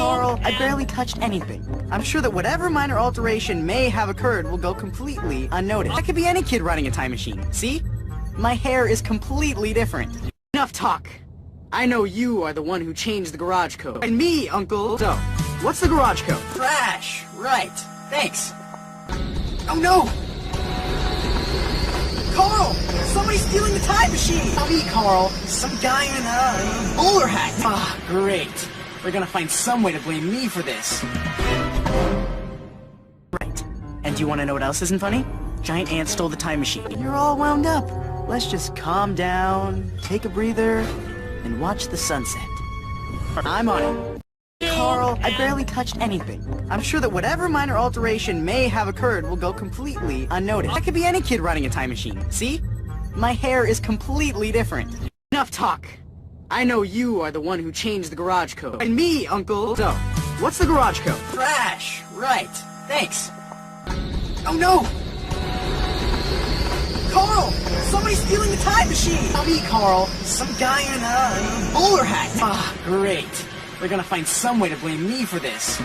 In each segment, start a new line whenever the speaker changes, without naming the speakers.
Carl, I barely touched anything. I'm sure that whatever minor alteration may have occurred will go completely unnoticed. I could be any kid running a time machine. See? My hair is completely different. Enough talk. I know you are the one who changed the garage code. And me, Uncle. So, what's the garage code? Trash. Right. Thanks. Oh no! Carl! Somebody's stealing the time machine! Not me, Carl. Some guy in a bowler hat. Ah, great. They're gonna find some way to blame me for this. Right. And do you want to know what else isn't funny? Giant ant stole the time machine. You're all wound up. Let's just calm down, take a breather, and watch the sunset. I'm on it. Carl, I barely touched anything. I'm sure that whatever minor alteration may have occurred will go completely unnoticed. I could be any kid running a time machine. See? My hair is completely different. Enough talk. I know you are the one who changed the garage code. And me, Uncle. So, what's the garage code? Trash. Right. Thanks. Oh no! Carl! Somebody's stealing the time machine! Not me, Carl. Some guy in a bowler hat. Ah, great. They're gonna find some way to blame me for this.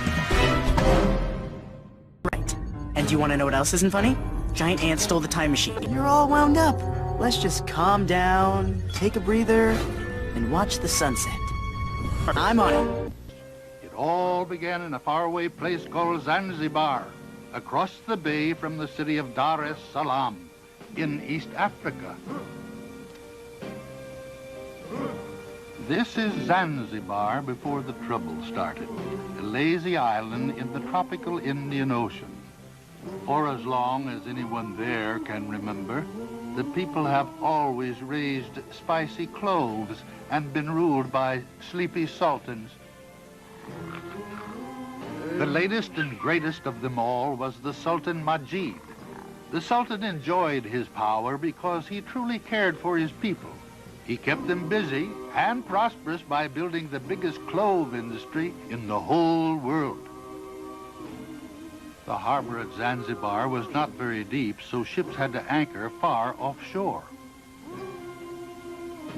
Right. And do you want to know what else isn't funny? Giant ant stole the time machine. You're all wound up. Let's just calm down, take a breather, and watch the sunset. I'm on it.
It all began in a faraway place called Zanzibar, across the bay from the city of Dar es Salaam, in East Africa. This is Zanzibar before the trouble started, a lazy island in the tropical Indian Ocean. For as long as anyone there can remember, the people have always raised spicy cloves and been ruled by sleepy sultans. The latest and greatest of them all was the Sultan Majid. The Sultan enjoyed his power because he truly cared for his people. He kept them busy and prosperous by building the biggest clove industry in the whole world. The harbor at Zanzibar was not very deep, so ships had to anchor far offshore.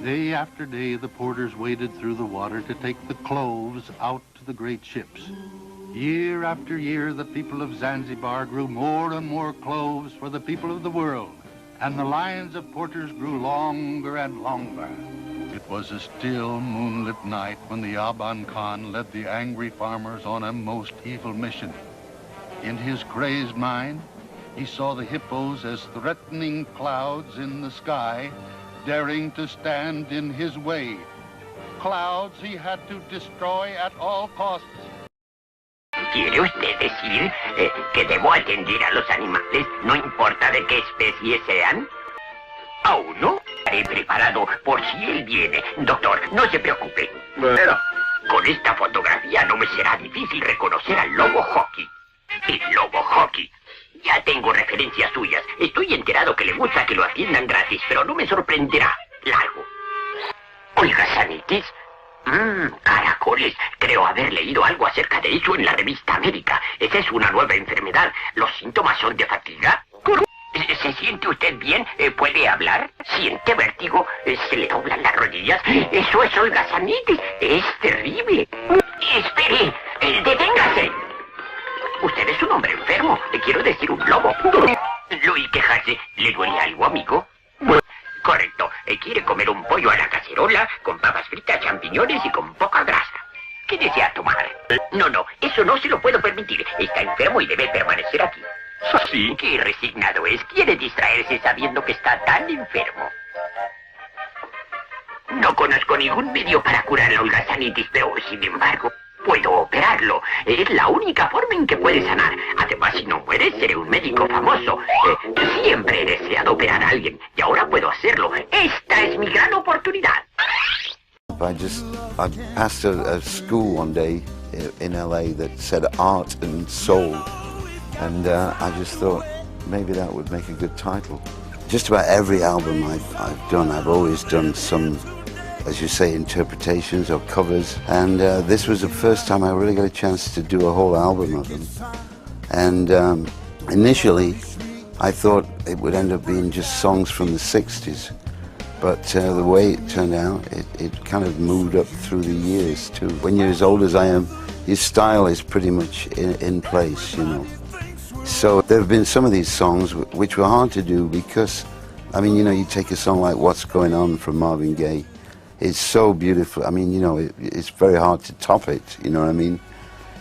Day after day, the porters waded through the water to take the cloves out to the great ships. Year after year, the people of Zanzibar grew more and more cloves for the people of the world, and the lines of porters grew longer and longer. It was a still, moonlit night when the Aban Khan led the angry farmers on a most evil mission. In his crazed mind, he saw the hippos as threatening clouds in the sky, daring to stand in his way. Clouds he had to destroy at all costs.
¿Quiere usted decir que debo atender a los animales, no importa de qué especie sean? Aún no. Estaré preparado por si él viene. Doctor, no se preocupe. Pero con esta fotografía no me será difícil reconocer al lobo Hockey. El lobo Hockey. Ya tengo referencias suyas. Estoy enterado que le gusta que lo atiendan gratis, pero no me sorprenderá. Largo. ¿Holgazanitis? Caracoles. Creo haber leído algo acerca de eso en la revista América. Esa es una nueva enfermedad. ¿Los síntomas son de fatiga? ¿Se siente usted bien? ¿Puede hablar? ¿Siente vértigo? ¿Se le doblan las rodillas? Eso es holgazanitis. Es terrible. Espere. Deténgase. Usted es un hombre enfermo. Quiero decir, un lobo. ¿Lo oí quejarse? ¿Le duele algo, amigo? Correcto. Quiere comer un pollo a la cacerola, con papas fritas, champiñones y con poca grasa. ¿Qué desea tomar? No, eso no se lo puedo permitir. Está enfermo y debe permanecer aquí. ¿Sí? Qué resignado es. Quiere distraerse sabiendo que está tan enfermo. No conozco ningún medio para curar la holgazanitis, pero sin embargo, puedo operarlo. Es la única forma en que puede sanar. Además, si no muere, seré un médico famoso. Siempre he deseado operar a alguien y ahora puedo hacerlo. Esta es mi gran oportunidad.
I passed a school one day in LA that said art and soul, and I just thought maybe that would make a good title. Just about every album I've done, I've always done some, as you say, interpretations or covers, and this was the first time I really got a chance to do a whole album of them. And initially I thought it would end up being just songs from the 60s, but the way it turned out, it kind of moved up through the years too. When you're as old as I am, your style is pretty much in place, you know. So there have been some of these songs which were hard to do because, I mean, you know, you take a song like What's Going On from Marvin Gaye. It's so beautiful. I mean, you know, it's very hard to top it, you know what I mean?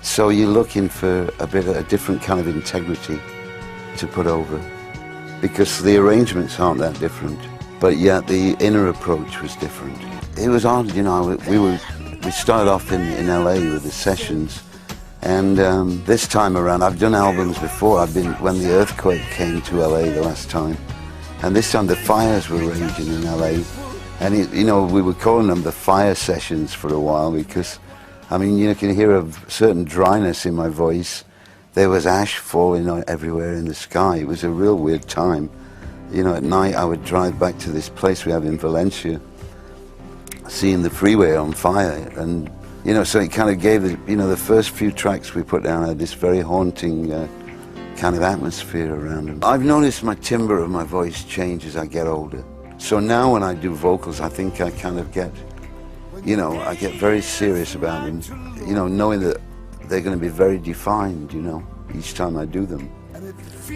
So you're looking for a different kind of integrity to put over, because the arrangements aren't that different, but yet the inner approach was different. It was odd, you know. We started off in LA with the sessions, and this time around, I've done albums before. I've been when the earthquake came to LA the last time, and this time the fires were raging in LA, and you know, we were calling them the fire sessions for a while because, I mean, you can hear a certain dryness in my voice. There was ash falling everywhere in the sky. It was a real weird time. You know, at night I would drive back to this place we have in Valencia, seeing the freeway on fire, and you know, so it kind of gave the first few tracks we put down had this very haunting kind of atmosphere around them. I've noticed my timbre of my voice change as I get older. So now when I do vocals, I think I kind of get, you know, I get very serious about them, you know, knowing that they're going to be very defined, you know, each time I do them.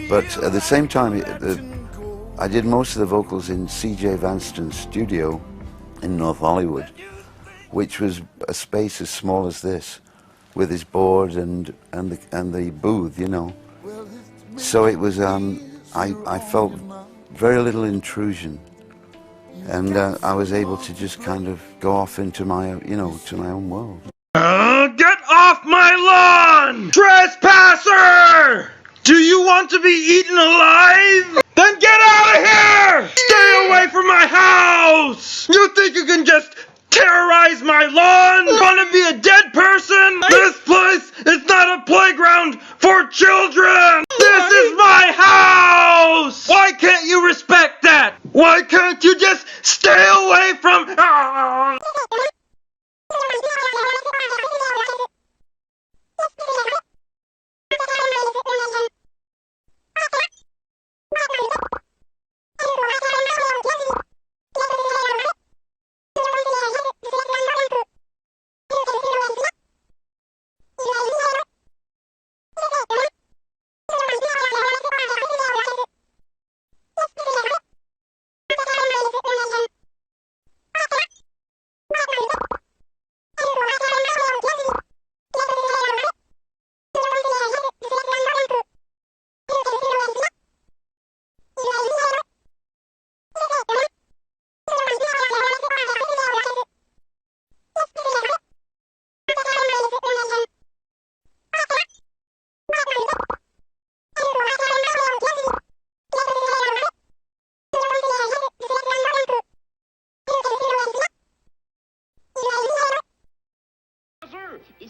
But at the same time, I did most of the vocals in C.J. Vanston's studio in North Hollywood, which was a space as small as this, with his board and the booth, you know. So it was, I felt very little intrusion, and I was able to just kind of go off into my, you know, to my own world.
Get off my lawn! Trespasser! Do you want to be eaten alive? Then get out of here! Stay away from my house! You think you can just terrorize my lawn? Want to be a dead person? This place is not a playground for children! This is my house! Why can't you respect that? Why can't you just stay away from...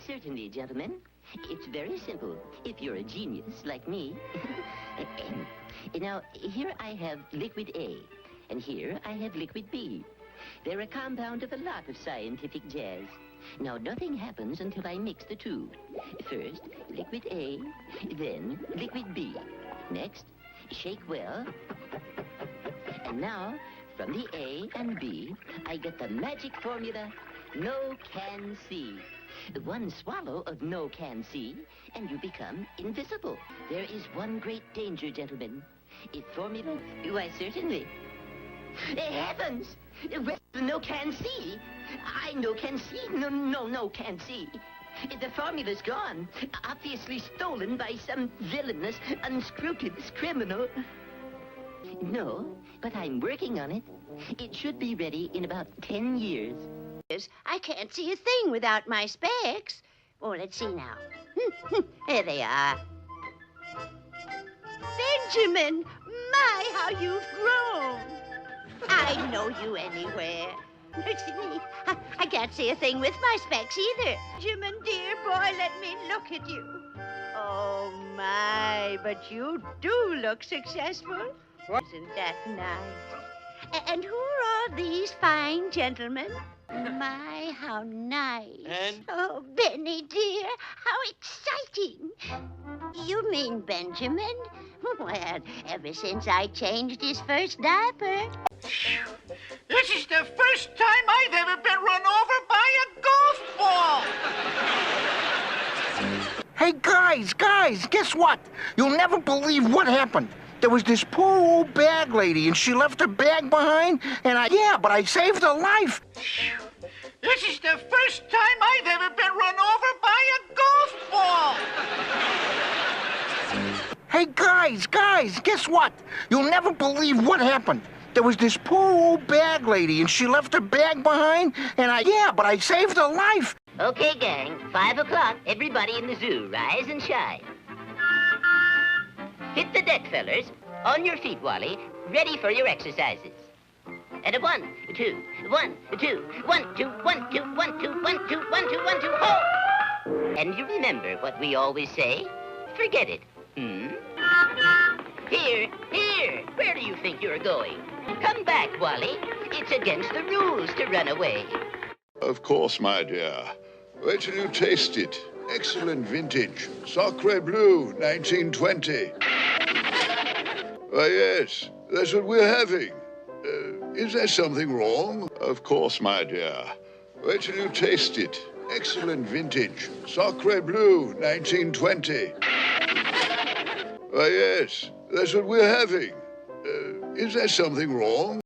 Certainly, gentlemen. It's very simple, if you're a genius like me. Now, here I have liquid A, and here I have liquid B. They're a compound of a lot of scientific jazz. Now, nothing happens until I mix the two. First, liquid A, then liquid B. Next, shake well. And now, from the A and B, I get the magic formula, no can see. One swallow of no can see, and you become invisible. There is one great danger, gentlemen. If formula... Why, certainly. Heavens! Well, no can see. I no can see. No can see. The formula's gone. Obviously stolen by some villainous, unscrupulous criminal. No, but I'm working on it. It should be ready in about 10 years.
I can't see a thing without my specs. Oh, let's see now. There they are. Benjamin, my, how you've grown. I know you anywhere. See, I can't see a thing with my specs either. Benjamin, dear boy, let me look at you. Oh, my, but you do look successful. Isn't that nice? And who are all these fine gentlemen? My, how nice.
And?
Oh, Benny, dear, how exciting. You mean Benjamin? Well, ever since I changed his first diaper.
This is the first time I've ever been run over by a golf ball. Hey, guys, guess what? You'll never believe what happened. There was this poor old bag lady, and she left her bag behind, and but I saved her life.
This is the first time I've ever been run over by a golf ball.
Hey, guys, guess what? You'll never believe what happened. There was this poor old bag lady, and she left her bag behind, and but I saved her life.
Okay, gang, 5 o'clock. Everybody in the zoo, rise and shine. Hit the deck, fellers. On your feet, Wally. Ready for your exercises. And a 1, 2, 1, 2, 1, 2, 1, 2, 1, 2, 1, 2, 1, 2, 1, 2, ho! And you remember what we always say? Forget it. Here, where do you think you're going? Come back, Wally. It's against the rules to run away.
Of course, my dear. Wait till you taste it. Excellent vintage. Sacre Bleu, 1920. Why, yes, that's what we're having. Is there something wrong? Of course, my dear. Wait till you taste it. Excellent vintage. Sacre Bleu, 1920. Why, yes, that's what we're having. Is there something wrong?